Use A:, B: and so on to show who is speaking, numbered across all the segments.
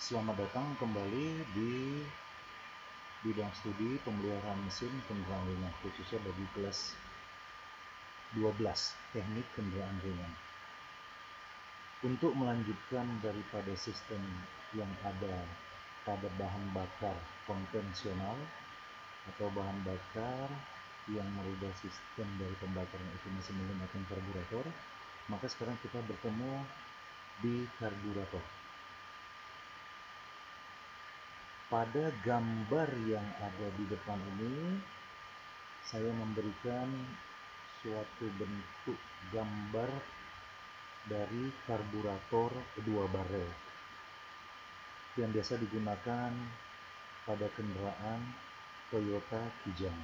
A: Selamat datang kembali di bidang studi pemeliharaan mesin kendaraan ringan, khususnya bagi kelas 12 teknik kendaraan ringan. Untuk melanjutkan daripada sistem yang ada pada bahan bakar konvensional atau bahan bakar yang merubah sistem dari pembakaran itu masih menggunakan karburator, maka sekarang kita bertemu di karburator. Pada gambar yang ada di depan ini, saya memberikan suatu bentuk gambar dari karburator 2 barel yang biasa digunakan pada kendaraan Toyota Kijang.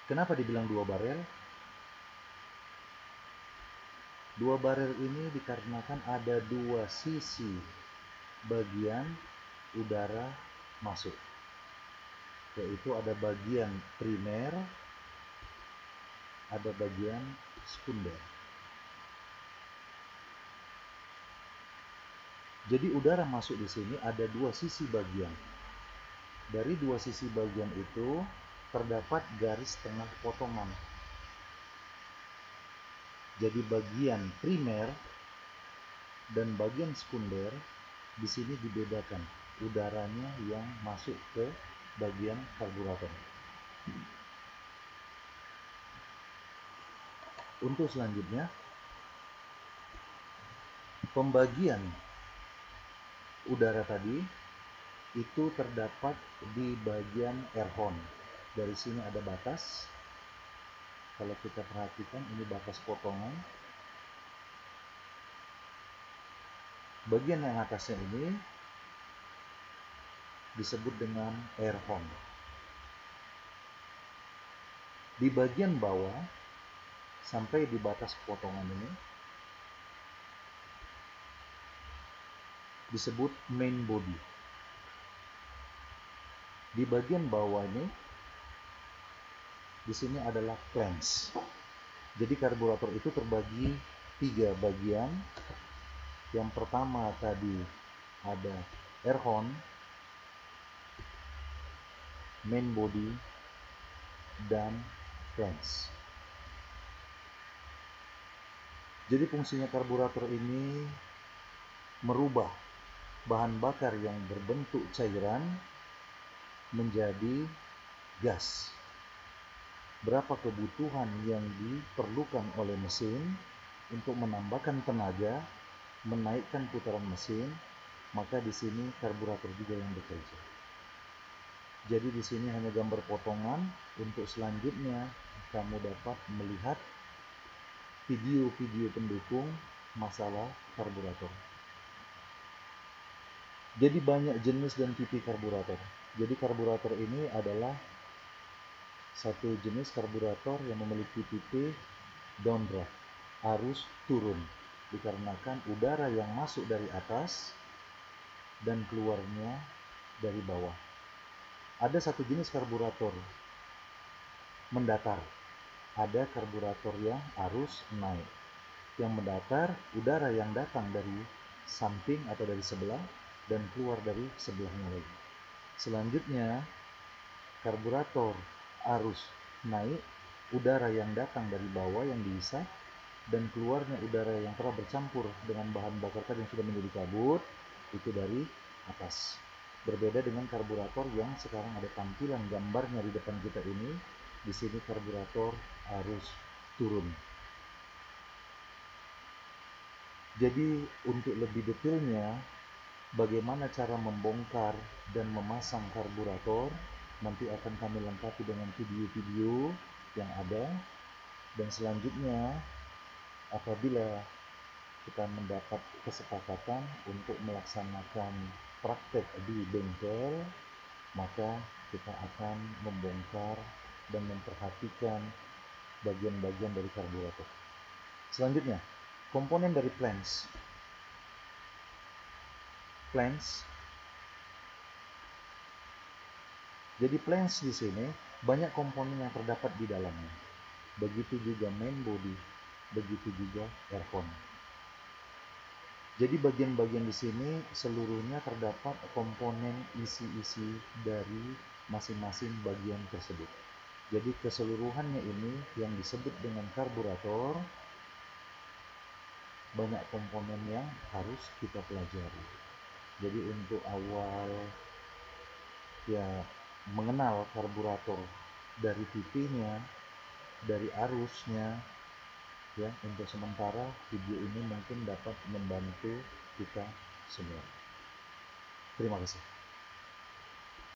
A: Kenapa dibilang 2 barel? 2 barel ini dikarenakan ada 2 sisi bagian udara masuk, yaitu ada bagian primer, ada bagian sekunder. Jadi udara masuk di sini ada 2 sisi bagian. Dari 2 sisi bagian itu terdapat garis tengah potongan. Jadi bagian primer dan bagian sekunder di sini dibedakan udaranya yang masuk ke bagian karburator. Untuk selanjutnya, pembagian udara tadi itu terdapat di bagian air horn. Dari sini ada batas. Kalau kita perhatikan, ini batas potongan. Bagian yang atasnya ini disebut dengan air horn. Di bagian bawah sampai di batas potongan ini disebut main body. Di bagian bawah ini, di sini adalah flange. Jadi karburator itu terbagi 3 bagian. Yang pertama tadi ada air horn, main body, dan flange. Jadi fungsinya karburator ini merubah bahan bakar yang berbentuk cairan menjadi gas. Berapa kebutuhan yang diperlukan oleh mesin untuk menambahkan tenaga, menaikkan putaran mesin, maka di sini karburator juga yang bekerja. Jadi di sini hanya gambar potongan. Untuk selanjutnya kamu dapat melihat video-video pendukung masalah karburator. Jadi banyak jenis dan tipe karburator. Jadi karburator ini adalah satu jenis karburator yang memiliki tipe downdraft, arus turun, dikarenakan udara yang masuk dari atas dan keluarnya dari bawah. Ada satu jenis karburator mendatar, ada karburator yang arus naik. Yang mendatar, udara yang datang dari samping atau dari sebelah dan keluar dari sebelahnya lagi. Selanjutnya, karburator arus naik, udara yang datang dari bawah yang dihisap dan keluarnya udara yang telah bercampur dengan bahan bakar tadi yang sudah menjadi kabut itu dari atas. Berbeda dengan karburator yang sekarang ada tampilan gambarnya di depan kita ini. Di sini karburator arus turun. Jadi untuk lebih detailnya bagaimana cara membongkar dan memasang karburator nanti akan kami lengkapi dengan video-video yang ada. Dan selanjutnya apabila kita mendapat kesepakatan untuk melaksanakan praktek di bengkel, maka kita akan membongkar dan memperhatikan bagian-bagian dari karburator. Selanjutnya, komponen dari flange. Jadi flange di sini banyak komponen yang terdapat di dalamnya. Begitu juga main body, begitu juga air horn. Jadi bagian-bagian di sini seluruhnya terdapat komponen isi-isi dari masing-masing bagian tersebut. Jadi keseluruhannya ini yang disebut dengan karburator, banyak komponen yang harus kita pelajari. Jadi untuk awal ya mengenal karburator dari pipinya, dari arusnya, ya untuk sementara video ini mungkin dapat membantu kita semua. Terima kasih.